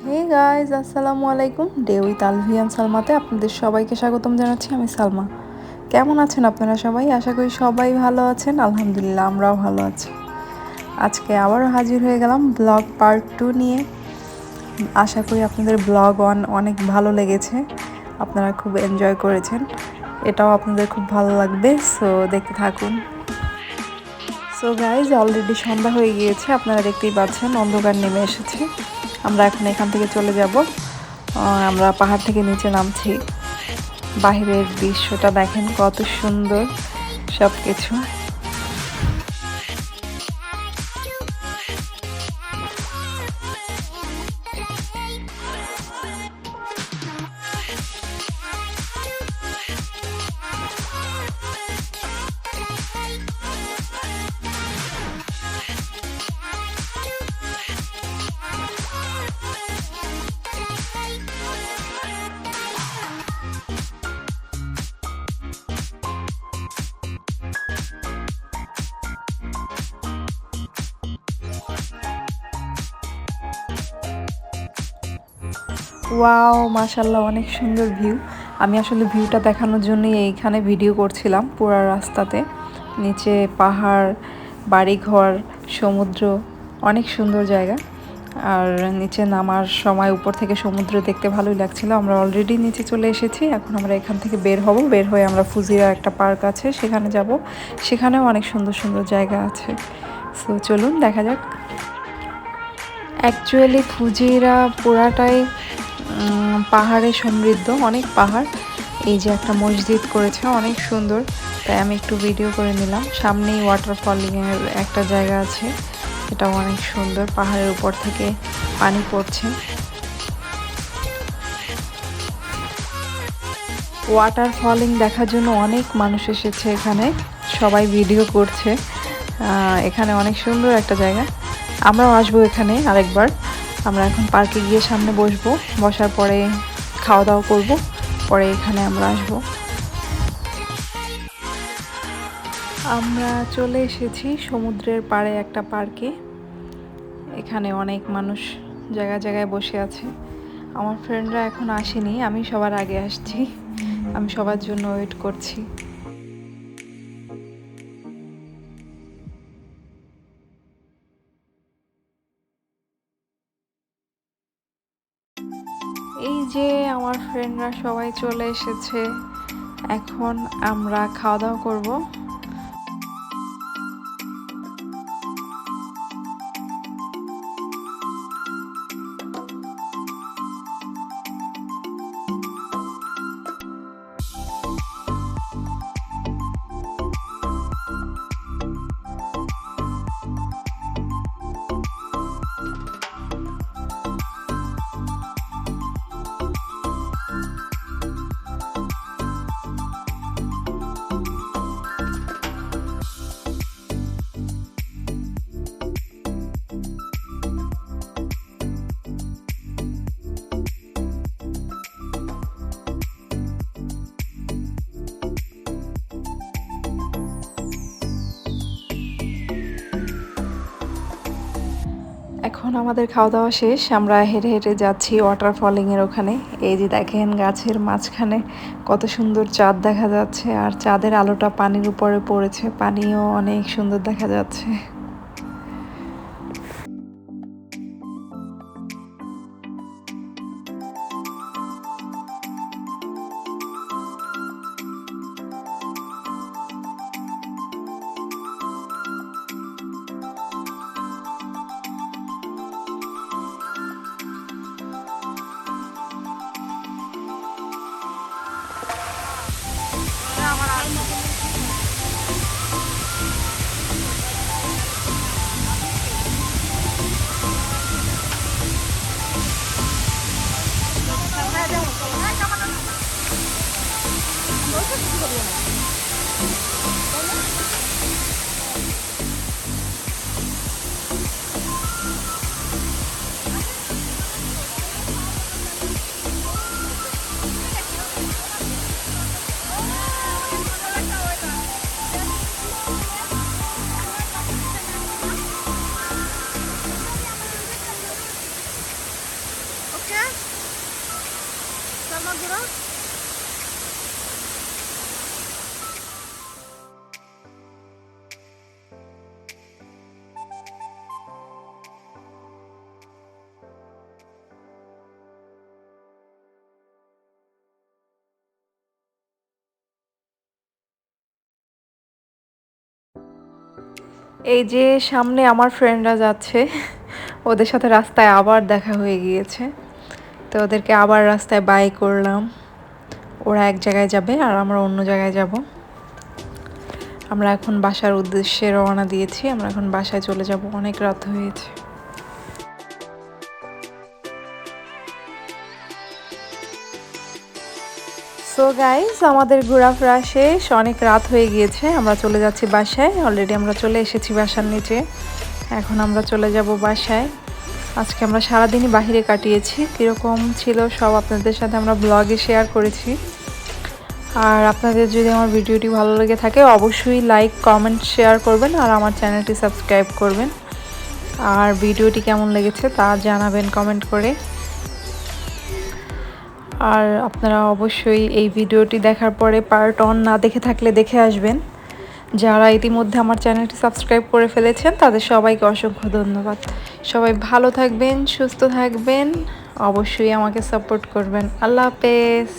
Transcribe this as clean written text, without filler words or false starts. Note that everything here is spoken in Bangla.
হে গাইজ, আসসালামু আলাইকুম। ডে উইথ আলভিয়ান সালমাতে আপনাদের সবাইকে স্বাগতম জানাচ্ছি। আমি সালমা। কেমন আছেন আপনারা সবাই? আশা করি সবাই ভালো আছেন। আলহামদুলিল্লাহ, আমরাও ভালো আছি। আজকে আবারও হাজির হয়ে গেলাম ব্লগ পার্ট 2 নিয়ে। আশা করি আপনাদের ব্লগ অনেক ভালো লেগেছে, আপনারা খুব এনজয় করেছেন। এটাও আপনাদের খুব ভালো লাগবে, সো দেখতে থাকুন। সো গাইজ, অলরেডি সন্ধ্যা হয়ে গিয়েছে, আপনারা দেখতেই পাচ্ছেন অন্ধকার নেমে এসেছে। আমরা এখন এখান থেকে চলে যাব। আমরা পাহাড় থেকে নিচে নামছি। বাহিরের দৃশ্যটা দেখেন কত সুন্দর সব কিছু। ওয়াও, মাশাল্লাহ, অনেক সুন্দর ভিউ। আমি আসলে ভিউটা দেখানোর জন্যই এইখানে ভিডিও করছিলাম। পুরা রাস্তাতে নিচে পাহাড়, বাড়িঘর, সমুদ্র, অনেক সুন্দর জায়গা। আর নিচে নামার সময় উপর থেকে সমুদ্র দেখতে ভালোই লাগছিল। আমরা অলরেডি নিচে চলে এসেছি। এখন আমরা এখান থেকে বের হব। বের হয়ে আমরা ফুজিরা একটা পার্ক আছে সেখানে যাব। সেখানেও অনেক সুন্দর সুন্দর জায়গা আছে। সো চলুন দেখা যাক। অ্যাকচুয়ালি ফুজিরা পুরাটাই পাহাড়ে সমৃদ্ধ, অনেক পাহাড়। এই যে একটা মসজিদ করেছে, অনেক সুন্দর, তাই আমি একটু ভিডিও করে নিলাম। সামনেই ওয়াটারফলের একটা জায়গা আছে, এটাও অনেক সুন্দর, পাহাড়ের উপর থেকে পানি পড়ছে। ওয়াটারফলিং দেখার জন্য অনেক মানুষ এসেছে এখানে, সবাই ভিডিও করছে। এখানে অনেক সুন্দর একটা জায়গা, আমরাও আসবো এখানে আরেকবার। আমরা এখন পার্কে গিয়ে সামনে বসবো, বসার পরে খাওয়া দাওয়া করবো, পরে এখানে আমরা আসবো। আমরা চলে এসেছি সমুদ্রের পাড়ে একটা পার্কে। এখানে অনেক মানুষ জায়গায় জায়গায় বসে আছে। আমার ফ্রেন্ডরা এখন আসেনি, আমি সবার আগে আসছি। আমি সবার জন্য ওয়েট করছি। এই যে আমার ফ্রেন্ডরা সবাই চলে এসেছে, এখন আমরা খাওয়া দাওয়া করবো। এখন আমাদের খাওয়া দাওয়া শেষ, আমরা হেঁটে হেঁটে যাচ্ছি ওয়াটারফলিংয়ের ওখানে। এই যে দেখেন গাছের মাঝখানে কত সুন্দর চাঁদ দেখা যাচ্ছে, আর চাঁদের আলোটা পানির উপরে পড়েছে, পানিও অনেক সুন্দর দেখা যাচ্ছে। ওকে সালমা ঘুরো। এই যে সামনে আমার ফ্রেন্ডরা যাচ্ছে, ওদের সাথে রাস্তায় আবার দেখা হয়ে গিয়েছে, তো ওদেরকে আবার রাস্তায় বাই করলাম। ওরা এক জায়গায় যাবে আর আমরা অন্য জায়গায় যাব। আমরা এখন বাসার উদ্দেশ্যে রওনা দিয়েছি, আমরা এখন বাসায় চলে যাব, অনেক রাত হয়েছে। সো গাইস, আমাদের ঘোরাফেরা শেষ, অনেক রাত হয়ে গিয়েছে, আমরা চলে যাচ্ছি বাসায়। অলরেডি আমরা চলে এসেছি বাসার নিচে, এখন আমরা চলে যাব বাসায়। আজকে আমরা সারাদিনই বাহিরে কাটিয়েছি, কীরকম ছিল সব আপনাদের সাথে আমরা ব্লগে শেয়ার করেছি। আর আপনাদের যদি আমার ভিডিওটি ভালো লেগে থাকে অবশ্যই লাইক কমেন্ট শেয়ার করবেন আর আমার চ্যানেলটি সাবস্ক্রাইব করবেন। আর ভিডিওটি কেমন লেগেছে তা জানাবেন কমেন্ট করে। আর আপনারা অবশ্যই এই ভিডিওটি দেখার পরে পার্ট 1 না দেখে থাকলে দেখে আসবেন। যারা ইতিমধ্যে আমার চ্যানেলটি সাবস্ক্রাইব করে ফেলেছেন তাদের সবাইকে অসংখ্য ধন্যবাদ। সবাই ভালো থাকবেন, সুস্থ থাকবেন, অবশ্যই আমাকে সাপোর্ট করবেন। আল্লাহ হাফেজ।